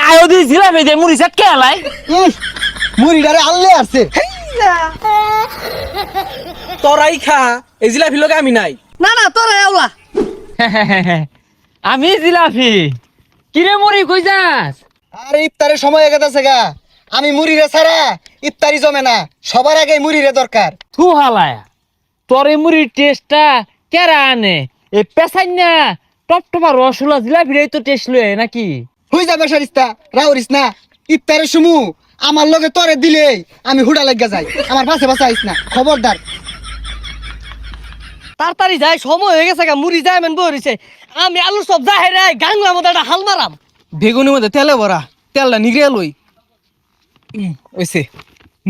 আয়ো দি জিলাপি দে মুড়ি চাট কে আলাই মুড়িটারে আনলে আসছে তোরাই খা এই জিলাপি লগে আমি নাই। না না তোরা এওলা আমি জিলাপি কিরে মুড়ি কই যাস? আরে ইফতারের সময় হয়ে গেছে গা। আমি মুড়িরে ছাড়া ইফতারি জমে না, সবার আগে মুড়িরে দরকার। থু হালায়া তোর এই মুড়ির টেস্টটা কেরা আনে এ পেছাই না টপটপা রসগোল্লা জিলাপির তো টেস্ট লয়ে নাকি? হই যাবে সারিস্তা রাউরিস না। ইফতারের সমু আমার লগে তোরে দিলেই আমি হুডা লাগিয়া যাই। আমার পাশে পাশে আইস না, খবরদার। তাড়াতাড়ি যাই, সময় হয়ে গেছে গা, মুড়ি যায় মেন বইছে। আমি আলু সব যাই রে গাংলার মধ্যে একটা হাল মারাম। বেগুনের মধ্যে তেলে ভরা, তেলটা নিগড়ে লই ওইছে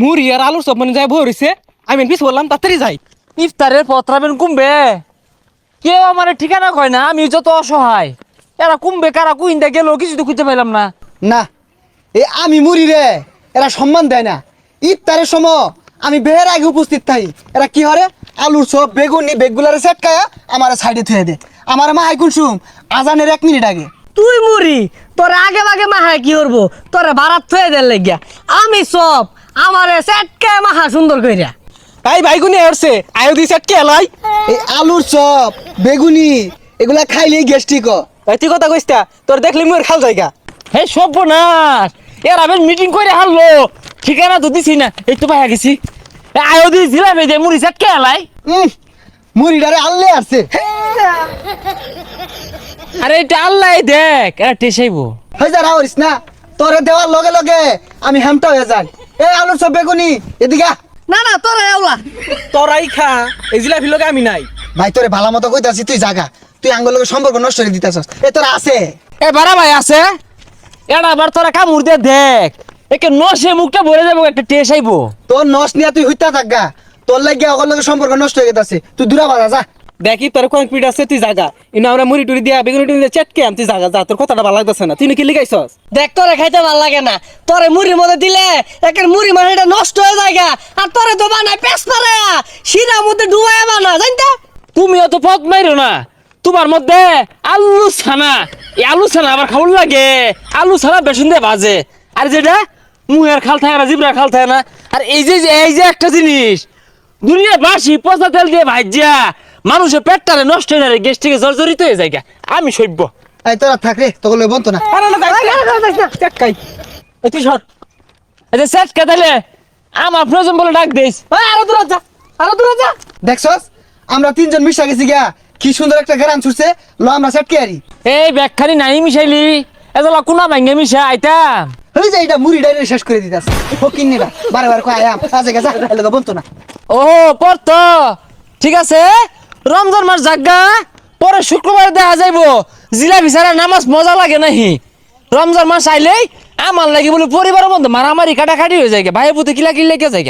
মুড়ি আর আলুর সব মানে যাই ভরিছে। আমি পিছ বললাম তাড়াতাড়ি যাই। ইফতারের পত্রাবেন কুমবে কেউ আমার ঠিকানা কয় না, আমি যত অসহায়। এরা কুমবে কারা কুইন্দা গেল কিছু তো খুঁজে পাইলাম না। না এই আমি মুড়িরে এরা সম্মান দেয় না। ইফতারের সময় আমি বেহের আগে উপস্থিত থাকি, এরা কি হরে আলুর চপ বেগুনি বেগুলারে সেট খায়া আমার সাইডে থুয়ে দে। আমার মা হাই কুলসুম আজানের 1 মিনিট আগে। তুই মুড়ি তোরা আগে বাগে মাহায় কি করবো, তোরা ভাড়াত থয়ে দেন লাগিয়া। আমি সব আমারে সেটকে মাহা সুন্দর কইরা। তাই বাইগুনি আসছে আয়ো দিছে কে লাই। এই আলুর চপ বেগুনি এগুলা খাইলেই গ্যাস্ট্রিক। ভাই তুই কথা কইস্তা তোর দেখলি মোর খাল জায়গা। হে সর্বনাশ, এরা বেশ মিটিং করে হারলো, ঠিকানা তো দিছি না। এই তো পাইয়া গেছি। আয়ো দি জিলাপি দে মুড়ি চাট কে আলাই মুড়িটারে আনলে আসছে। আরে এটা আল্লাহ দেখ এরা টেসাইবো। হয়ে যা রাউরিস না, তোরে দেওয়ার লগে লগে আমি হ্যামটা হয়ে যাই। এই আলুর চপ বেগুনি এদিকে আ। না না তোরা এওলা তোরাই খা এই জিলাপি লগে আমি নাই। ভাই তোরে ভালো মতো কইতাছি, তুই জাগা। তুই আঙ্গুল লগে সম্পর্ক নষ্ট করে দিতেছস। এ তোরা আছে এ বারা ভাই আছে এটা আবার তোরা কামড় দিয়ে দেখ, একে নসে মুখটা ভরে যাবো, একটা টেস আইবো। তোর নস নিয়ে তুই হইতা থাকগা। তোর লাগিয়া ওর লগে সম্পর্ক নষ্ট হয়ে গেছে। তুই দূরা বাজা যা। দেখি তোর কনফিড আছে তুই জাগা। ইনা আমরা মুড়ি টুড়ি দিয়া বেগুনি টুড়ি দিয়ে চেটকে আনতি জাগা যা। তোর কথাটা ভালো লাগতেছে না, তুই নাকি লিগাইছস। দেখ তোরে খাইতে ভাল লাগে না, তোরে মুড়ির মধ্যে দিলে একের মুড়ি মানেটা নষ্ট হয়ে যায় গা। আর তোরে তো বানায় পেস পারে শিরার মধ্যে ডুবায় বানা জানতা। তুমি অত পথ মাইরো না, তোমার মধ্যে আলু ছানা, এই আলু ছানা আবার খাওয়ার লাগে। আলু ছানা বেসন দিয়ে ভাজে, আর যেটা মুহের খাল থাকে না, জিবরার খাল থাকে না। আর এই যে একটা জিনিস দুনিয়া বাসি পচা তেল দিয়ে ভাজিয়া মানুষের পেটটারে নষ্ট হয়ে যায়, গ্যাস থেকে জর্জরিত হয়ে যায়। আমি সভ্য। এই তোরা থাক রে, তোগুলো বলতো না। আরে না চেটকাই এই তুই সর। আচ্ছা শেষ কাটালে আমার প্রয়োজন বলে ডাক দিস। আরো দূরে যা, আরো দূরে যা। দেখছস আমরা তিনজন মিশা গেছি গা, কি সুন্দর একটা গ্রাম ছুটছে। ল আমরা সেটকে আরি। এই ব্যাগখানি নাই মিশাইলি এতলা কোনা ভাঙ্গে মিশা আইতাম। হই যা, এটা মুড়ি ডাইরে শেষ করে দিতাস। ফকির নিবা বারবার কয় আয়াম কাজে গেছা এলাকা বলতো না। ও পড়তো ঠিক আছে, রমজান মাস জাগা পরে শুক্রবার দেখা যাইবো। জিলাপি ছাড়া নামাজ মজা লাগে নাহি। রমজান মাস আইলেই আমার লাগে বলে পরিবারের মধ্যে মারামারি কাটাকাটি হয়ে যায়, ভাই পুতে কিলা কিলা কে যায়।